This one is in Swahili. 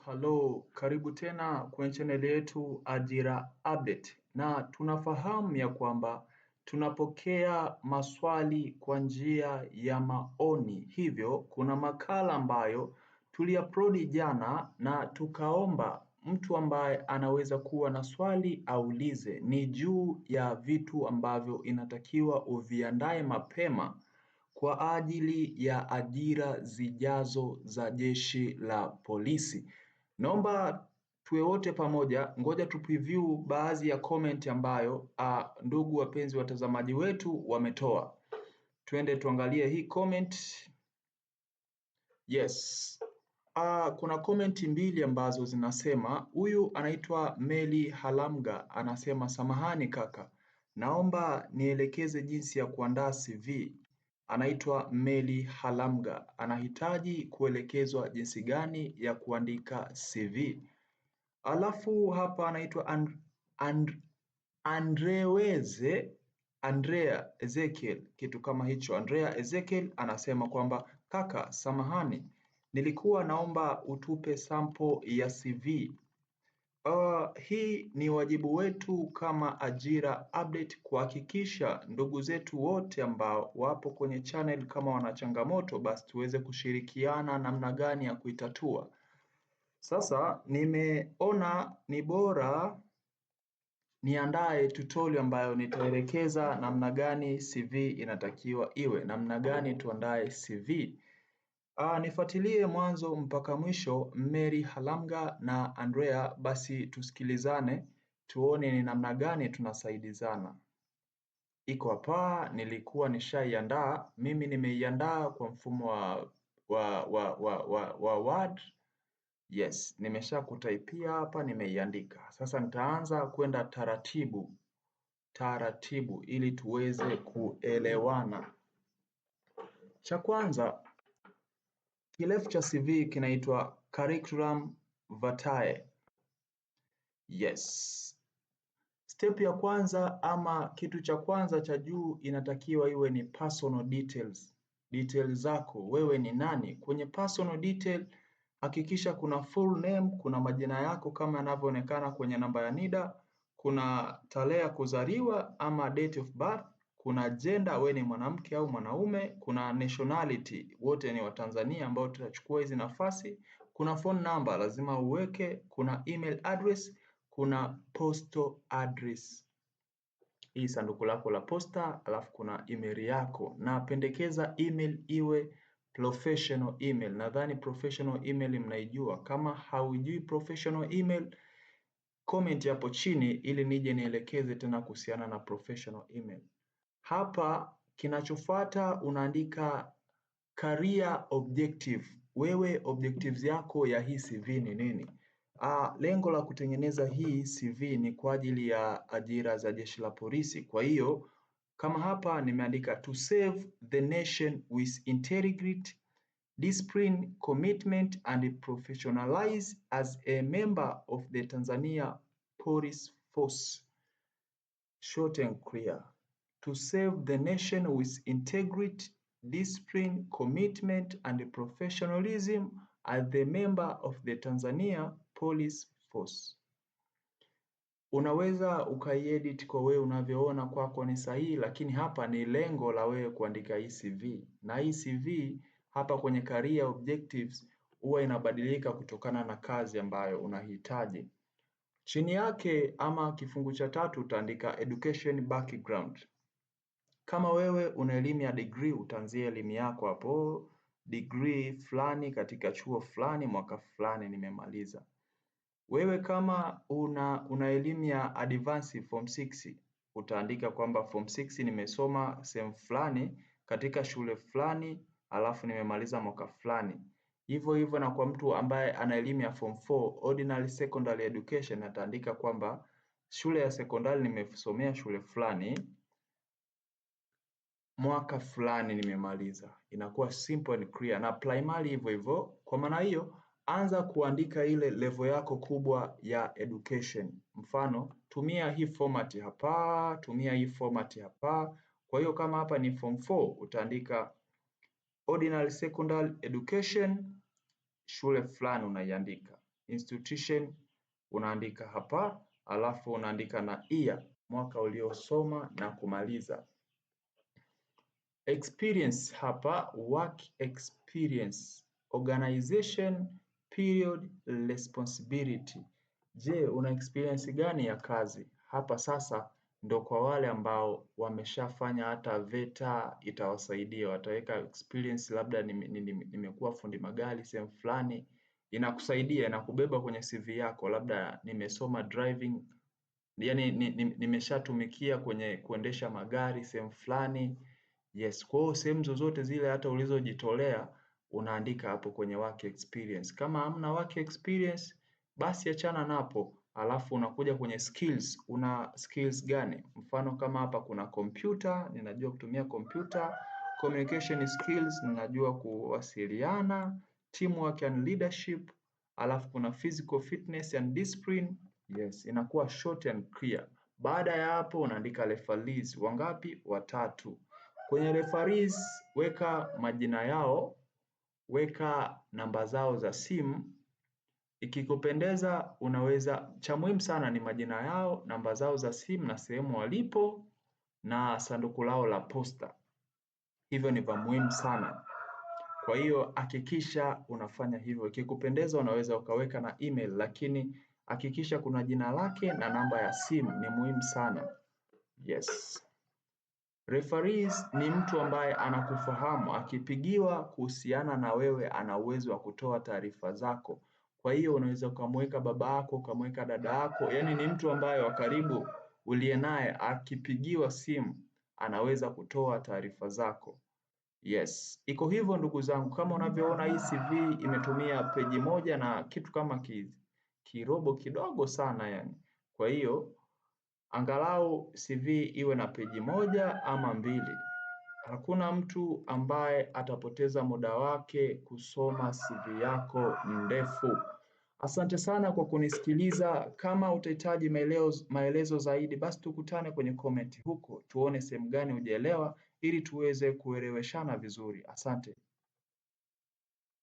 Halo, karibu tena kwenye channel yetu Ajira Update, na tunafahamu ya kwamba tunapokea maswali kwa njia ya maoni. Hivyo kuna makala ambayo tuliupload jana na tukaomba mtu ambaye anaweza kuwa na swali aulize. Ni juu ya vitu ambavyo inatakiwa uviandae mapema kwa ajili ya ajira zijazo za jeshi la polisi. Naomba tuwe wote pamoja, ngoja tu preview baadhi ya comment ambayo ndugu wapenzi watazamaji wetu wametoa. Twende tuangalie hii comment. Yes. Kuna comment mbili ambazo zinasema, huyu anaitwa Meli Halamga anasema, samahani kaka, naomba nielekeze jinsi ya kuandaa CV. Anaitwa Meli Halamga, anahitaji kuelekezwa jinsi gani ya kuandika CV. Alafu hapa anaitwa Andrea Ezekiel, kitu kama hicho. Andrea Ezekiel anasema kwamba kaka, samahani, nilikuwa naomba utupe sample ya CV. Hii ni wajibu wetu kama Ajira Update kuhakikisha ndugu zetu wote ambao wapo kwenye channel kama wana changamoto, basi tuweze kushirikiana namna gani ya kuitatua. Sasa nimeona ni bora niandae tutorial ambayo nitaelekeza namna gani CV inatakiwa iwe, namna gani tuandae CV. Nifuatilie mwanzo mpaka mwisho, Mary Halamga na Andrea, basi tusikilizane tuone ni namna gani tunasaidizana. Iko hapa, nilikuwa nishaiandaa, mimi nimeiandaa kwa mfumo wa Word. Yes, nimesha kutaipia hapa, nimeiandika. Sasa nitaanza kwenda taratibu ili tuweze kuelewana. Cha kwanza, kirefu cha CV kinaitwa curriculum vitae. Yes. Step ya kwanza ama kitu cha kwanza cha juu inatakiwa iwe ni personal details. Details zako, wewe ni nani? Kwenye personal detail hakikisha kuna full name, kuna majina yako kama yanavyoonekana kwenye namba ya NIDA, kuna tarehe ya kuzaliwa ama date of birth, kuna gender, wewe ni mwanamke au mwanaume, kuna nationality, wote ni Watanzania ambao tutachukua hizi nafasi, kuna phone number lazima uweke, kuna email address, kuna postal address. Hii sanduku lako la posta, alafu kuna email yako. Na pendekeza email iwe professional email. Nadhani professional email mnaijua. Kama haujui professional email, comment hapo chini ili nije nielekeze tena kuhusiana na professional email. Hapa kinachofuata unaandika career objective. Wewe objectives yako ya hii CV ni nini? Lengo la kutengeneza hii CV ni kwa ajili ya ajira za jeshi la polisi. Kwa hiyo kama hapa nimeandika to serve the nation with integrity, discipline, commitment and professionalize as a member of the Tanzania Police Force. Short and clear. To serve the nation with integrity, discipline, commitment and professionalism as the member of the Tanzania Police Force. Unaweza ukaiedit kwa wewe unavyoona kwako ni sahihi, lakini hapa ni lengo la wewe kuandika hii CV. Na hii CV hapa kwenye career objectives huwa inabadilika kutokana na kazi ambayo unahitaji. Chini yake ama kifungu cha 3 utaandika education background. Kama wewe una elimu ya degree utaanzia elimu yako hapo, degree fulani katika chuo fulani mwaka fulani nimemaliza. Wewe kama una elimu ya advance form 6 utaandika kwamba form 6 nimesoma sehemu fulani katika shule fulani alafu nimemaliza mwaka fulani. Hivyo na kwa mtu ambaye ana elimu ya form 4 ordinary secondary education ataandika kwamba shule ya sekondari nimesomea shule fulani mwaka fulani nimemaliza. Inakuwa simple and clear. Na primary hivyo. Kwa maana hiyo anza kuandika ile level yako kubwa ya education. Mfano, tumia hii format hapa, tumia hii format hapa. Kwa hiyo kama hapa ni form 4 utaandika ordinary secondary education shule fulani unaiandika. institution unaandika hapa, alafu unaandika na year, mwaka uliosoma na kumaliza. Experience hapa, work experience, organization, period, responsibility. Je, una experience gani ya kazi? Hapa sasa ndo kwa wale ambao wameshafanya hata VETA itawasaidia, wataweka experience, labda nimekuwa fundi magari sehemu fulani, inakusaidia, inakubeba kwenye CV yako, labda nimesoma driving, yani nimeshatumikia kwenye kuendesha magari sehemu fulani. Yes, kwa hiyo sehemu zozote zile hata ulizojitolea unaandika hapo kwenye work experience. Kama hamna work experience, basi achana napo. Alafu unakuja kwenye skills. Una skills gani? Mfano kama hapa kuna computer, ninajua kutumia computer, communication skills, ninajua kuwasiliana, teamwork and leadership, alafu kuna physical fitness and discipline. Yes, inakuwa short and clear. Baada ya hapo unaandika referees. Wangapi? 3. Kwenye referees weka majina yao, weka namba zao za simu. Ikikupendeza unaweza, cha muhimu sana ni majina yao, namba zao za simu na sehemu walipo na sanduku lao la posta. Hivyo ni vya muhimu sana. Kwa hiyo hakikisha unafanya hivyo. Ikikupendeza unaweza ukaweka na email, lakini hakikisha kuna jina lake na namba ya simu, ni muhimu sana. Yes. Referees ni mtu ambaye anakufahamu, akipigiwa kuhusiana na wewe ana uwezo wa kutoa taarifa zako. Kwa hiyo unaweza ukamweka baba yako, ukamweka dada yako, yani ni mtu ambaye wa karibu uliye naye, akipigiwa simu anaweza kutoa taarifa zako. Yes, iko hivyo ndugu zangu. Kama unavyoona hii CV imetumia peji moja na kitu kama kirobo kidogo sana yani. Kwa hiyo angalau CV iwe na peji moja ama 2. Hakuna mtu ambaye atapoteza muda wake kusoma CV yako ndefu. Asante sana kwa kunisikiliza. Kama utahitaji maelezo zaidi, basi tukutane kwenye comment huko, tuone sehemu gani hujaelewa ili tuweze kueleweshana vizuri. Asante.